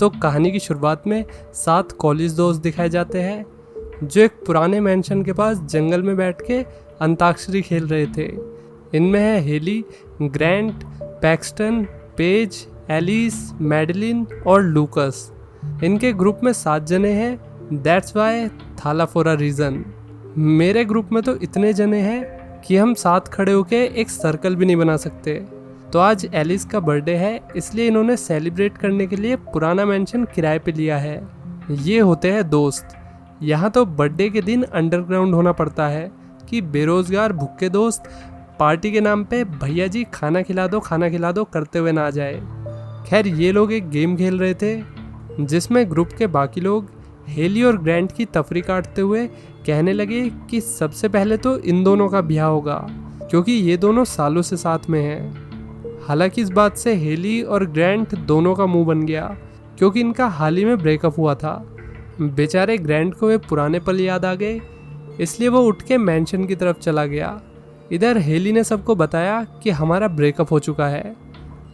तो कहानी की शुरुआत में 7 कॉलेज दोस्त दिखाए जाते हैं जो एक पुराने मैंशन के पास जंगल में बैठ के अंताक्षरी खेल रहे थे। इनमें है Haley, Grant, Paxton, Paige, Ellis, Madeline और लूकस। इनके ग्रुप में 7 जने हैं, that's why Thala for a reason. मेरे ग्रुप में तो इतने जने हैं कि हम साथ खड़े होके एक सर्कल भी नहीं बना सकते। तो आज एलिस का बर्थडे है, इसलिए इन्होंने सेलिब्रेट करने के लिए पुराना मेंशन किराए पे लिया है। ये होते हैं दोस्त। यहाँ तो बर्थडे के दिन अंडरग्राउंड होना पड़ता है कि बेरोजगार भूखे दोस्त पार्टी के नाम पे भैया जी खाना खिला दो करते हुए ना जाए। खैर, ये लोग एक गेम खेल रहे थे जिसमें ग्रुप के बाकी लोग हेली और ग्रैंट की तफरी काटते हुए कहने लगे कि सबसे पहले तो इन दोनों का ब्याह होगा क्योंकि ये दोनों सालों से साथ में हैं। हालांकि इस बात से हेली और ग्रैंट दोनों का मुंह बन गया क्योंकि इनका हाल ही में ब्रेकअप हुआ था। बेचारे ग्रैंट को वे पुराने पल याद आ गए, इसलिए वो उठ के मैंशन की तरफ चला गया। इधर हेली ने सबको बताया कि हमारा ब्रेकअप हो चुका है।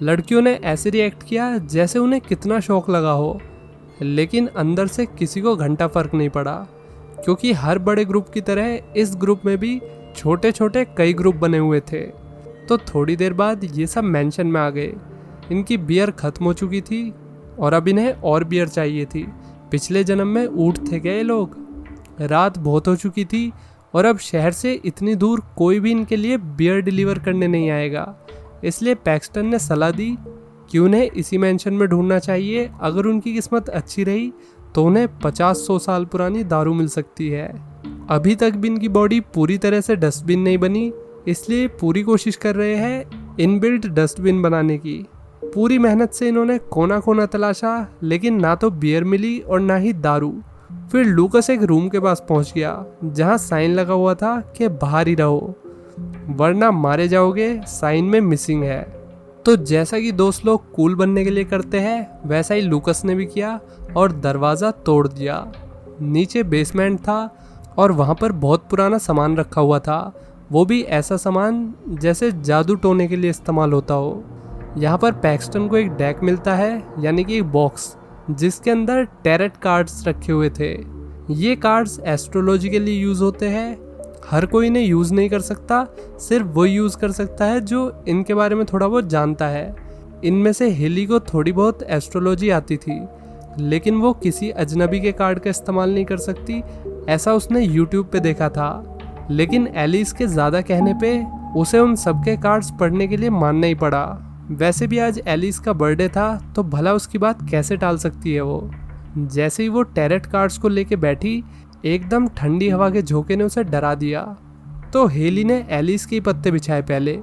लड़कियों ने ऐसे रिएक्ट किया जैसे उन्हें कितना शौक लगा हो, लेकिन अंदर से किसी को घंटा फर्क नहीं पड़ा क्योंकि हर बड़े ग्रुप की तरह इस ग्रुप में भी छोटे छोटे कई ग्रुप बने हुए थे। तो थोड़ी देर बाद ये सब मेंशन में आ गए। इनकी बियर खत्म हो चुकी थी और अब इन्हें और बियर चाहिए थी। पिछले जन्म में ऊँट थे गए लोग। रात बहुत हो चुकी थी और अब शहर से इतनी दूर कोई भी इनके लिए बियर डिलीवर करने नहीं आएगा, इसलिए पैक्सटन ने सलाह दी कि उन्हें इसी मेंशन में ढूंढना चाहिए। अगर उनकी किस्मत अच्छी रही तो उन्हें 50-100 साल पुरानी दारू मिल सकती है। अभी तक भी इनकी बॉडी पूरी तरह से डस्टबिन नहीं बनी, इसलिए पूरी कोशिश कर रहे हैं इनबिल्ट डस्टबिन बनाने की। पूरी मेहनत से इन्होंने कोना कोना तलाशा, लेकिन ना तो बियर मिली और ना ही दारू। फिर लूकस एक रूम के पास पहुंच गया जहां साइन लगा हुआ था कि बाहर ही रहो वरना मारे जाओगे, साइन में मिसिंग है। तो जैसा कि दोस्त लोग कूल बनने के लिए करते हैं वैसा ही लूकस ने भी किया और दरवाज़ा तोड़ दिया। नीचे बेसमेंट था और वहाँ पर बहुत पुराना सामान रखा हुआ था, वो भी ऐसा सामान जैसे जादू टोने के लिए इस्तेमाल होता हो। यहाँ पर पैक्सटन को एक डेक मिलता है, यानी कि एक बॉक्स जिसके अंदर टैरेट कार्ड्स रखे हुए थे। ये कार्ड्स एस्ट्रोलॉजी के लिए यूज़ होते हैं। हर कोई इन्हें यूज़ नहीं कर सकता, सिर्फ वो यूज़ कर सकता है जो इनके बारे में थोड़ा बहुत जानता है। इनमें से हेली को थोड़ी बहुत एस्ट्रोलॉजी आती थी, लेकिन वो किसी अजनबी के कार्ड का इस्तेमाल नहीं कर सकती, ऐसा उसने यूट्यूब पे देखा था। लेकिन एलिस के ज़्यादा कहने पे उसे उन सबके कार्ड्स पढ़ने के लिए मानना ही पड़ा। वैसे भी आज एलिस का बर्थडे था तो भला उसकी बात कैसे टाल सकती है वो। जैसे ही वो टैरेट कार्ड्स को लेके बैठी, एकदम ठंडी हवा के झोंके ने उसे डरा दिया। तो हेली ने एलिस के पत्ते बिछाए। पहले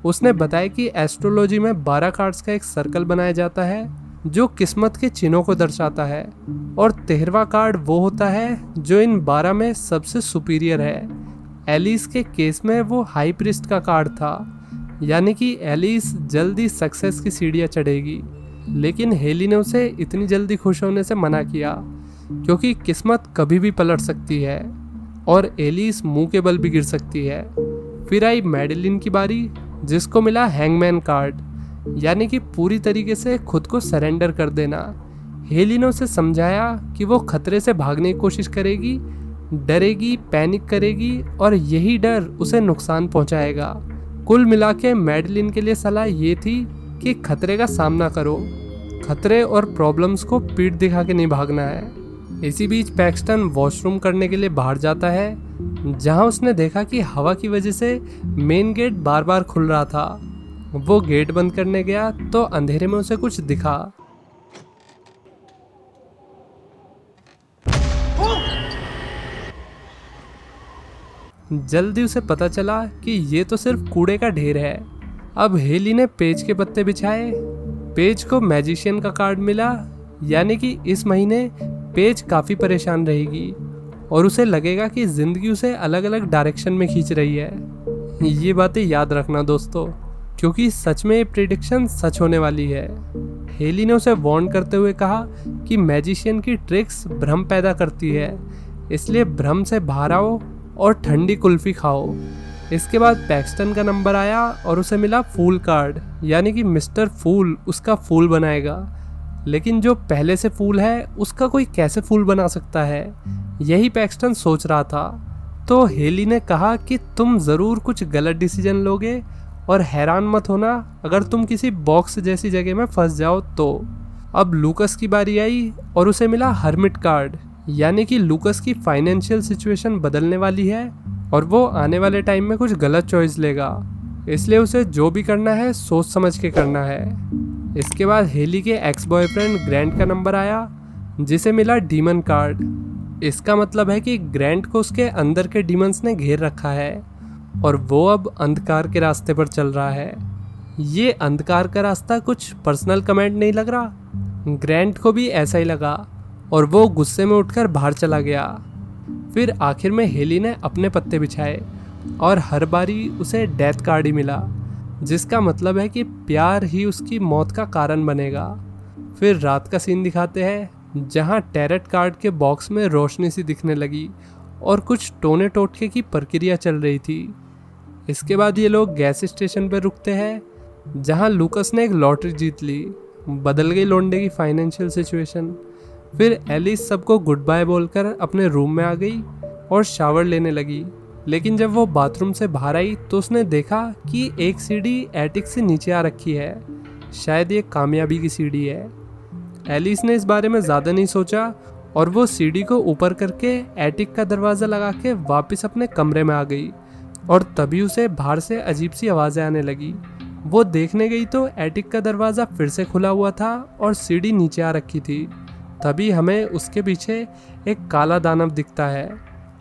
उसने बताया कि एस्ट्रोलॉजी में 12 कार्ड्स का एक सर्कल बनाया जाता है जो किस्मत के चिन्हों को दर्शाता है, और 13वां कार्ड वो होता है जो इन 12 में सबसे सुपीरियर है। एलिस के केस में वो हाई प्रीस्ट का कार्ड था, यानी कि एलिस जल्दी सक्सेस की सीढ़ियाँ चढ़ेगी। लेकिन हेली ने उसे इतनी जल्दी खुश होने से मना किया क्योंकि किस्मत कभी भी पलट सकती है और एलिस मुंह के बल भी गिर सकती है। फिर आई मैडलिन की बारी, जिसको मिला हैंगमैन कार्ड, यानी कि पूरी तरीके से खुद को सरेंडर कर देना। हेली ने उसे समझाया कि वो खतरे से भागने की कोशिश करेगी, डरेगी, पैनिक करेगी और यही डर उसे नुकसान पहुंचाएगा। कुल मिला के मैडलिन के लिए सलाह ये थी कि खतरे का सामना करो, खतरे और प्रॉब्लम्स को पीठ दिखा के नहीं भागना है। इसी बीच पैक्सटन वॉशरूम करने के लिए बाहर जाता है, जहां उसने देखा कि हवा की वजह से मेन गेट बार बार खुल रहा था। वो गेट बंद करने गया तो अंधेरे में उसे कुछ दिखा। जल्दी उसे पता चला कि ये तो सिर्फ कूड़े का ढेर है। अब हेली ने पेज के पत्ते बिछाए। पेज को मैजिशियन का कार्ड मिला, यानी कि इस महीने पेज काफ़ी परेशान रहेगी और उसे लगेगा कि ज़िंदगी उसे अलग अलग डायरेक्शन में खींच रही है। ये बातें याद रखना दोस्तों, क्योंकि सच में ये प्रेडिक्शन सच होने वाली है। हेली ने उसे वार्न करते हुए कहा कि मैजिशियन की ट्रिक्स भ्रम पैदा करती है, इसलिए भ्रम से बाहर आओ और ठंडी कुल्फी खाओ। इसके बाद पैक्सटन का नंबर आया और उसे मिला फूल कार्ड, यानी कि मिस्टर फूल उसका फूल बनाएगा। लेकिन जो पहले से फूल है उसका कोई कैसे फूल बना सकता है, यही पैक्सटन सोच रहा था। तो हेली ने कहा कि तुम ज़रूर कुछ गलत डिसीजन लोगे और हैरान मत होना अगर तुम किसी बॉक्स जैसी जगह में फंस जाओ तो। अब लूकस की बारी आई और उसे मिला हर्मिट कार्ड, यानी कि लूकस की फाइनेंशियल सिचुएशन बदलने वाली है और वो आने वाले टाइम में कुछ गलत चॉइस लेगा, इसलिए उसे जो भी करना है सोच समझ के करना है। इसके बाद हेली के एक्स बॉयफ्रेंड ग्रैंट का नंबर आया जिसे मिला डीमन कार्ड। इसका मतलब है कि ग्रैंट को उसके अंदर के डीमंस ने घेर रखा है और वो अब अंधकार के रास्ते पर चल रहा है। ये अंधकार का रास्ता कुछ पर्सनल कमेंट नहीं लग रहा? ग्रैंट को भी ऐसा ही लगा और वो गुस्से में उठकर बाहर चला गया। फिर आखिर में हेली ने अपने पत्ते बिछाए और हर बारी उसे डेथ कार्ड ही मिला, जिसका मतलब है कि प्यार ही उसकी मौत का कारण बनेगा। फिर रात का सीन दिखाते हैं जहां टैरेट कार्ड के बॉक्स में रोशनी सी दिखने लगी और कुछ टोने टोटके की प्रक्रिया चल रही थी। इसके बाद ये लोग गैस स्टेशन पर रुकते हैं जहां लूकस ने एक लॉटरी जीत ली। बदल गई लोंडे की फाइनेंशियल सिचुएशन। फिर एलिस सबको गुड बाय बोलकर अपने रूम में आ गई और शावर लेने लगी, लेकिन जब वो बाथरूम से बाहर आई तो उसने देखा कि एक सीढ़ी एटिक से नीचे आ रखी है। शायद ये कामयाबी की सीढ़ी है। एलिस ने इस बारे में ज़्यादा नहीं सोचा और वो सीढ़ी को ऊपर करके एटिक का दरवाज़ा लगा के वापस अपने कमरे में आ गई और तभी उसे बाहर से अजीब सी आवाज़ें आने लगी। वो देखने गई तो एटिक का दरवाज़ा फिर से खुला हुआ था और सीढ़ी नीचे आ रखी थी। तभी हमें उसके पीछे एक काला दानव दिखता है।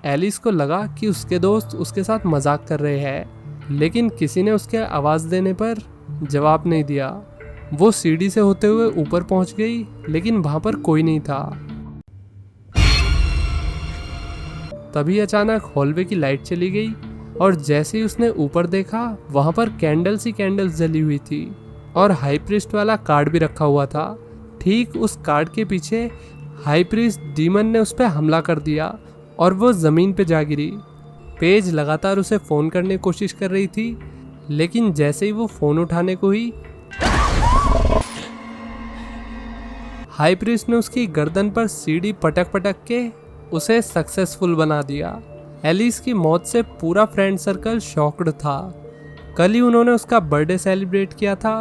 एलिस को लगा कि उसके दोस्त उसके साथ मजाक कर रहे हैं, लेकिन किसी ने उसके आवाज़ देने पर जवाब नहीं दिया। वो सीढ़ी से होते हुए ऊपर पहुंच गई, लेकिन वहां पर कोई नहीं था। तभी अचानक हॉलवे की लाइट चली गई और जैसे ही उसने ऊपर देखा वहां पर कैंडल्स ही कैंडल्स जली हुई थी और हाई प्रीस्ट वाला कार्ड भी रखा हुआ था। ठीक उस कार्ड के पीछे हाई प्रीस्ट डीमन ने उस पर हमला कर दिया और वो ज़मीन पे जा गिरी। पेज लगातार उसे फ़ोन करने की कोशिश कर रही थी, लेकिन जैसे ही वो फ़ोन उठाने को हुई, हाई प्रीस्ट ने उसकी गर्दन पर सीढ़ी पटक पटक के उसे सक्सेसफुल बना दिया। एलिस की मौत से पूरा फ्रेंड सर्कल शॉक्ड था। कल ही उन्होंने उसका बर्थडे सेलिब्रेट किया था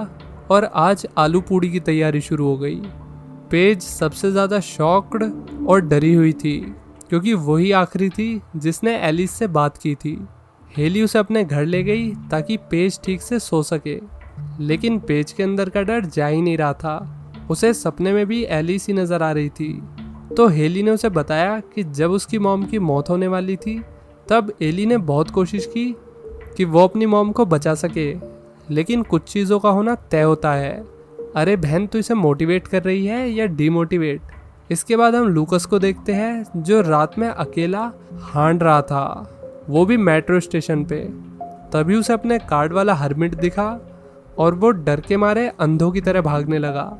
और आज आलू पूड़ी की तैयारी शुरू हो गई। पेज सबसे ज़्यादा शॉक्ड और डरी हुई थी क्योंकि वही आखिरी थी जिसने एलिस से बात की थी। हेली उसे अपने घर ले गई ताकि पेज ठीक से सो सके, लेकिन पेज के अंदर का डर जा ही नहीं रहा था। उसे सपने में भी एलिस ही नज़र आ रही थी। तो हेली ने उसे बताया कि जब उसकी मॉम की मौत होने वाली थी तब एली ने बहुत कोशिश की कि वो अपनी मॉम को बचा सके, लेकिन कुछ चीज़ों का होना तय होता है। अरे बहन, तू इसे मोटिवेट कर रही है या डीमोटिवेट? इसके बाद हम लूकस को देखते हैं जो रात में अकेला हांड रहा था, वो भी मेट्रो स्टेशन पे। तभी उसे अपने कार्ड वाला हर्मिट दिखा और वो डर के मारे अंधों की तरह भागने लगा।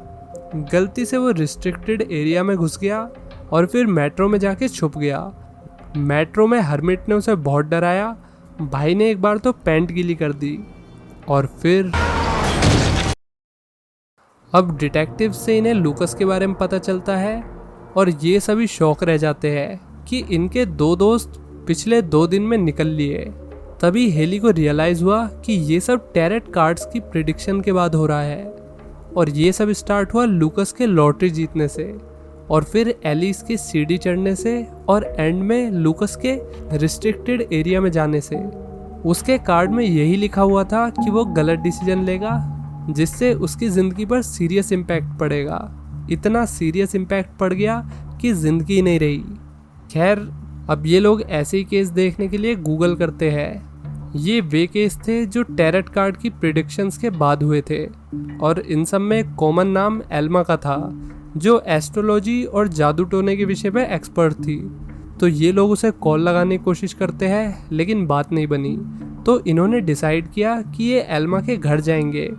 गलती से वो रिस्ट्रिक्टेड एरिया में घुस गया और फिर मेट्रो में जाके छुप गया। मेट्रो में हर्मिट ने उसे बहुत डराया। भाई ने एक बार तो पैंट गीली कर दी। और फिर अब डिटेक्टिव से इन्हें लूकस के बारे में पता चलता है और ये सभी शौक रह जाते हैं कि इनके दो दोस्त पिछले 2 दिन में निकल लिए। तभी हेली को रियलाइज हुआ कि ये सब टैरेट कार्ड्स की प्रिडिक्शन के बाद हो रहा है और ये सब स्टार्ट हुआ लूकस के लॉटरी जीतने से और फिर एलिस के सीढ़ी चढ़ने से और एंड में लूकस के रिस्ट्रिक्टेड एरिया में जाने से। उसके कार्ड में यही लिखा हुआ था कि वो गलत डिसीजन लेगा जिससे उसकी ज़िंदगी पर सीरियस इम्पैक्ट पड़ेगा। इतना सीरियस इम्पैक्ट पड़ गया कि ज़िंदगी नहीं रही। खैर, अब ये लोग ऐसे ही केस देखने के लिए गूगल करते हैं। ये वे केस थे जो टैरेट कार्ड की प्रिडिक्शंस के बाद हुए थे और इन सब में एक कॉमन नाम एल्मा का था जो एस्ट्रोलॉजी और जादू टोने के विषय पे एक्सपर्ट थी। तो ये लोग उसे कॉल लगाने की कोशिश करते हैं, लेकिन बात नहीं बनी। तो इन्होंने डिसाइड किया कि ये एल्मा के घर जाएंगे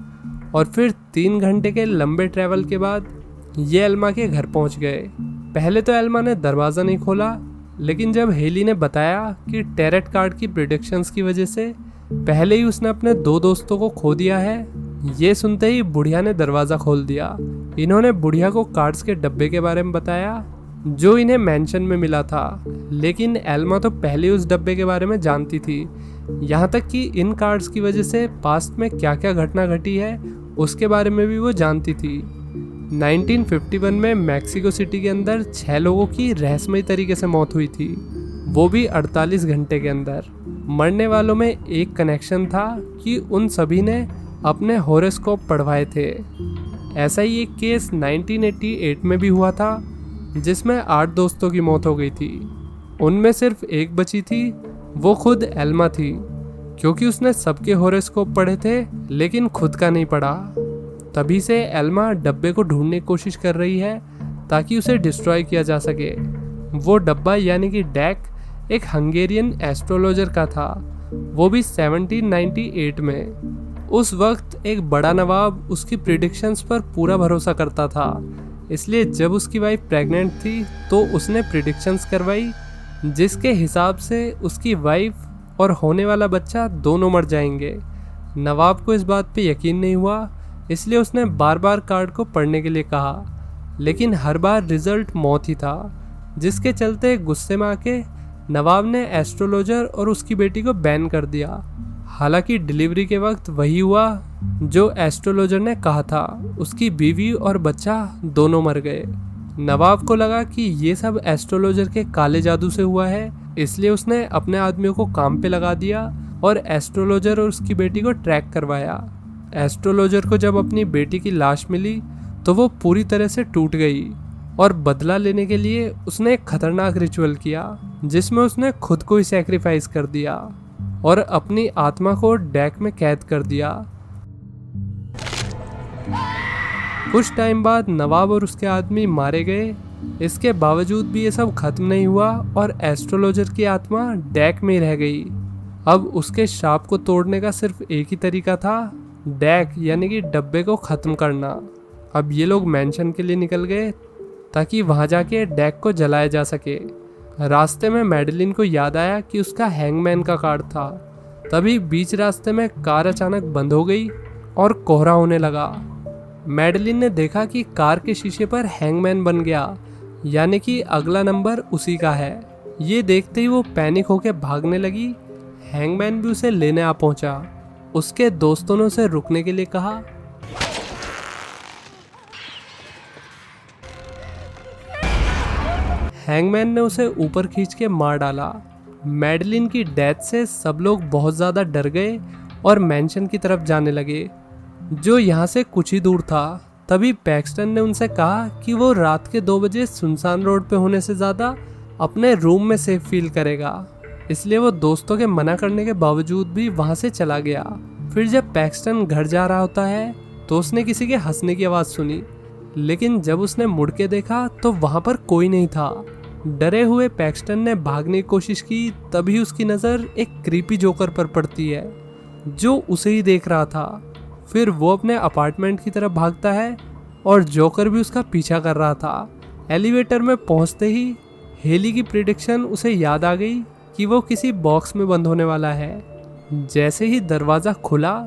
और फिर 3 घंटे के लंबे ट्रैवल के बाद ये एल्मा के घर पहुंच गए। पहले तो एल्मा ने दरवाज़ा नहीं खोला, लेकिन जब हेली ने बताया कि टैरेट कार्ड की प्रिडिक्शंस की वजह से पहले ही उसने अपने 2 दोस्तों को खो दिया है, ये सुनते ही बुढ़िया ने दरवाज़ा खोल दिया इन्होंने बुढ़िया को कार्ड्स के डब्बे के बारे में बताया जो इन्हें मेंशन में मिला था, लेकिन एल्मा तो पहले उस डब्बे के बारे में जानती थी। यहाँ तक कि इन कार्ड्स की वजह से पास्ट में क्या क्या घटना घटी है उसके बारे में भी वो जानती थी। 1951 में मैक्सिको सिटी के अंदर 6 लोगों की रहस्यमयी तरीके से मौत हुई थी, वो भी 48 घंटे के अंदर। मरने वालों में एक कनेक्शन था कि उन सभी ने अपने हॉरोस्कोप पढ़वाए थे। ऐसा ही एक केस 1988 में भी हुआ था जिसमें 8 दोस्तों की मौत हो गई थी। उनमें सिर्फ एक बची थी, वो खुद एल्मा थी, क्योंकि उसने सबके हॉरोस्कोप पढ़े थे लेकिन खुद का नहीं पढ़ा। तभी से एल्मा डब्बे को ढूंढने की कोशिश कर रही है ताकि उसे डिस्ट्रॉय किया जा सके। वो डब्बा यानी कि डैक एक हंगेरियन एस्ट्रोलॉजर का था, वो भी 1798 में। उस वक्त एक बड़ा नवाब उसकी प्रिडिक्शंस पर पूरा भरोसा करता था, इसलिए जब उसकी वाइफ प्रेग्नेंट थी तो उसने प्रिडिक्शंस करवाई जिसके हिसाब से उसकी वाइफ और होने वाला बच्चा दोनों मर जाएंगे। नवाब को इस बात पे यकीन नहीं हुआ, इसलिए उसने बार बार कार्ड को पढ़ने के लिए कहा, लेकिन हर बार रिजल्ट मौत ही था, जिसके चलते गुस्से में आके नवाब ने एस्ट्रोलॉजर और उसकी बेटी को बैन कर दिया। हालांकि डिलीवरी के वक्त वही हुआ जो एस्ट्रोलॉजर ने कहा था, उसकी बीवी और बच्चा दोनों मर गए। नवाब को लगा कि ये सब एस्ट्रोलॉजर के काले जादू से हुआ है, इसलिए उसने अपने आदमियों को काम पे लगा दिया और एस्ट्रोलॉजर और उसकी बेटी को ट्रैक करवाया। एस्ट्रोलॉजर को जब अपनी बेटी की लाश मिली तो वो पूरी तरह से टूट गई और बदला लेने के लिए उसने एक खतरनाक रिचुअल किया जिसमें उसने खुद को ही सैक्रिफाइस कर दिया और अपनी आत्मा को डैक में कैद कर दिया। कुछ टाइम बाद नवाब और उसके आदमी मारे गए। इसके बावजूद भी ये सब खत्म नहीं हुआ और एस्ट्रोलॉजर की आत्मा डैक में ही रह गई। अब उसके श्राप को तोड़ने का सिर्फ एक ही तरीका था, डैक यानी कि डब्बे को ख़त्म करना। अब ये लोग मैंशन के लिए निकल गए ताकि वहाँ जाके डैक को जलाया जा सके। रास्ते में मैडलिन को याद आया कि उसका हैंगमैन का कार्ड था। तभी बीच रास्ते में कार अचानक बंद हो गई और कोहरा होने लगा। मैडलिन ने देखा कि कार के शीशे पर हैंगमैन बन गया, यानी कि अगला नंबर उसी का है। ये देखते ही वो पैनिक होकर भागने लगी। हैंगमैन भी उसे लेने आ पहुंचा। उसके दोस्तों ने उसे रुकने के लिए कहा। हैंगमैन ने उसे ऊपर खींच के मार डाला। मैडलिन की डेथ से सब लोग बहुत ज़्यादा डर गए और मैंशन की तरफ जाने लगे, जो यहाँ से कुछ ही दूर था। तभी पैक्सटन ने उनसे कहा कि वो रात के 2 बजे सुनसान रोड पे होने से ज़्यादा अपने रूम में सेफ फील करेगा, इसलिए वो दोस्तों के मना करने के बावजूद भी वहाँ से चला गया। फिर जब पैक्सटन घर जा रहा होता है तो उसने किसी के हंसने की आवाज़ सुनी, लेकिन जब उसने मुड़ के देखा तो वहाँ पर कोई नहीं था। डरे हुए पैक्सटन ने भागने की कोशिश की, तभी उसकी नज़र एक क्रीपी जोकर पर पड़ती है जो उसे ही देख रहा था। फिर वो अपने अपार्टमेंट की तरफ भागता है और जोकर भी उसका पीछा कर रहा था। एलिवेटर में पहुंचते ही हेली की प्रिडिक्शन उसे याद आ गई कि वो किसी बॉक्स में बंद होने वाला है। जैसे ही दरवाज़ा खुला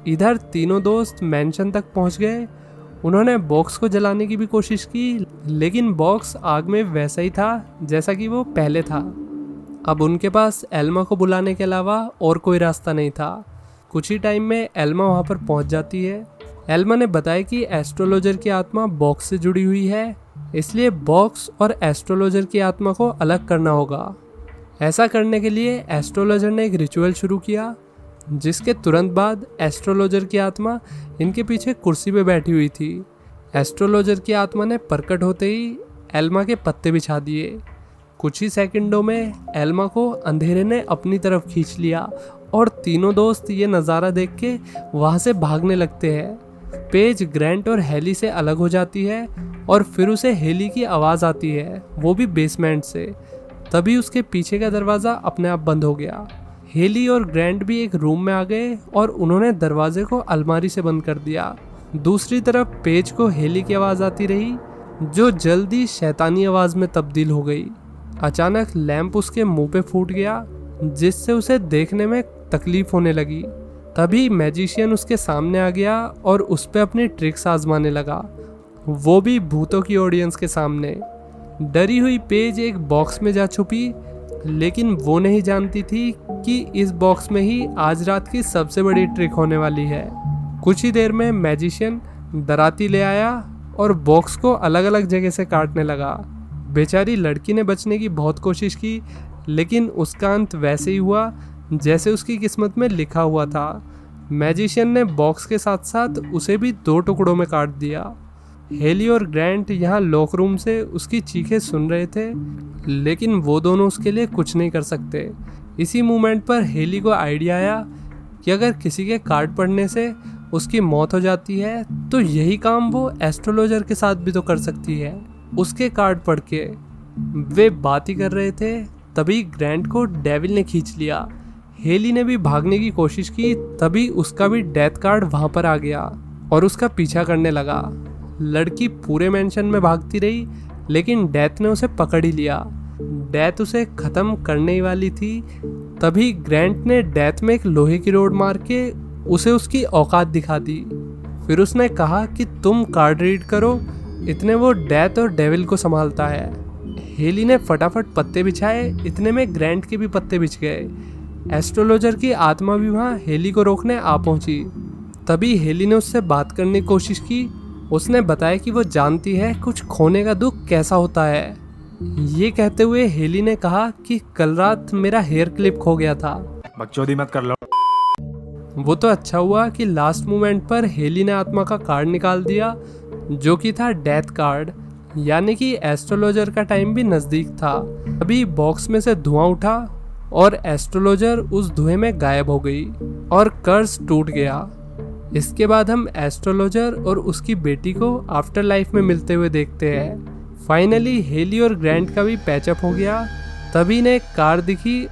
इधर तीनों दोस्त मैंशन तक पहुंच गए। उन्होंने बॉक्स को जलाने की भी कोशिश की, लेकिन बॉक्स आग में वैसा ही था जैसा कि वो पहले था। अब उनके पास एल्मा को बुलाने के अलावा और कोई रास्ता नहीं था। कुछ ही टाइम में एल्मा वहाँ पर पहुँच जाती है। एल्मा ने बताया कि एस्ट्रोलॉजर की आत्मा बॉक्स से जुड़ी हुई है, इसलिए बॉक्स और एस्ट्रोलॉजर की आत्मा को अलग करना होगा। ऐसा करने के लिए एस्ट्रोलॉजर ने एक रिचुअल शुरू किया, जिसके तुरंत बाद एस्ट्रोलॉजर की आत्मा इनके पीछे कुर्सी पे बैठी हुई थी। एस्ट्रोलॉजर की आत्मा ने प्रकट होते ही एल्मा के पत्ते बिछा दिए। कुछ ही सेकंडों में एल्मा को अंधेरे ने अपनी तरफ खींच लिया और तीनों दोस्त ये नज़ारा देख के वहाँ से भागने लगते हैं। पेज ग्रैंट और हेली से अलग हो जाती है और फिर उसे हेली की आवाज़ आती है, वो भी बेसमेंट से। तभी उसके पीछे का दरवाज़ा अपने आप बंद हो गया। हेली और ग्रैंट भी एक रूम में आ गए और उन्होंने दरवाजे को अलमारी से बंद कर दिया। दूसरी तरफ पेज को हेली की आवाज़ आती रही, जो जल्दी शैतानी आवाज़ में तब्दील हो गई। अचानक लैंप उसके मुंह पे फूट गया, जिससे उसे देखने में तकलीफ होने लगी। तभी मैजिशियन उसके सामने आ गया और उस पे अपनी ट्रिक्स आजमाने लगा, वो भी भूतों की ऑडियंस के सामने। डरी हुई पेज एक बॉक्स में जा छुपी, लेकिन वो नहीं जानती थी कि इस बॉक्स में ही आज रात की सबसे बड़ी ट्रिक होने वाली है। कुछ ही देर में मैजिशियन दराती ले आया और बॉक्स को अलग अलग जगह से काटने लगा। बेचारी लड़की ने बचने की बहुत कोशिश की, लेकिन उसका अंत वैसे ही हुआ जैसे उसकी किस्मत में लिखा हुआ था। मैजिशियन ने बॉक्स के साथ साथ उसे भी 2 टुकड़ों में काट दिया। हेली और ग्रैंट यहाँ लॉक रूम से उसकी चीखें सुन रहे थे, लेकिन वो दोनों उसके लिए कुछ नहीं कर सकते। इसी मोमेंट पर हेली को आइडिया आया कि अगर किसी के कार्ड पढ़ने से उसकी मौत हो जाती है तो यही काम वो एस्ट्रोलॉजर के साथ भी तो कर सकती है, उसके कार्ड पढ़ के। वे बात ही कर रहे थे, तभी ग्रैंट को डेविल ने खींच लिया। हेली ने भी भागने की कोशिश की, तभी उसका भी डेथ कार्ड वहां पर आ गया और उसका पीछा करने लगा। लड़की पूरे मेंशन में भागती रही, लेकिन डेथ ने उसे पकड़ ही लिया। डेथ उसे खत्म करने ही वाली थी, तभी ग्रैंट ने डेथ में एक लोहे की रोड मार के उसे उसकी औकात दिखा दी। फिर उसने कहा कि तुम कार्ड रीड करो, इतने वो डेथ और डेविल को संभालता है। हेली ने फटाफट पत्ते बिछाए, इतने में ग्रैंट के भी पत्ते बिछ गए। एस्ट्रोलॉजर की आत्मा भी वहाँ हेली को रोकने आ पहुंची। तभी हेली ने उससे बात करने की कोशिश की। उसने बताया कि वो जानती है कुछ खोने का दुख कैसा होता है। ये कहते हुए हेली ने कहा कि कल रात मेरा हेयर क्लिप खो गया था। बकचोदी मत कर लो। वो तो अच्छा हुआ कि लास्ट मोमेंट पर हेली ने आत्मा का कार्ड निकाल दिया, जो कि था डेथ कार्ड, यानी कि एस्ट्रोलॉजर का टाइम भी नजदीक था। अभी बॉक्स में से धुआं उठा और एस्ट्रोलॉजर उस धुएं में गायब हो गई और कर्स टूट गया। इसके बाद हम एस्ट्रोलॉजर और उसकी बेटी को आफ्टर लाइफ में मिलते हुए देखते हैं। फाइनली हेली और ग्रैंट का भी पैचअप हो गया। तभी ने एक कार दिखी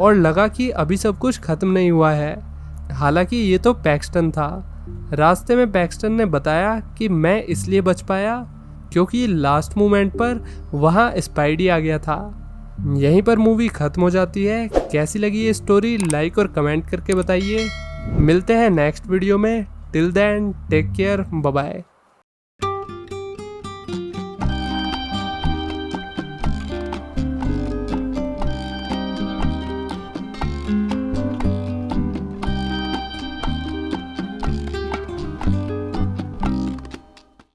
और लगा कि अभी सब कुछ खत्म नहीं हुआ है। हालांकि ये तो पैक्सटन था। रास्ते में पैक्सटन ने बताया कि मैं इसलिए बच पाया क्योंकि लास्ट मोमेंट पर वहाँ स्पाइडी आ गया था। यहीं पर मूवी खत्म हो जाती है। कैसी लगी ये स्टोरी लाइक और कमेंट करके बताइए। मिलते हैं नेक्स्ट वीडियो में। Till then take care, bye bye.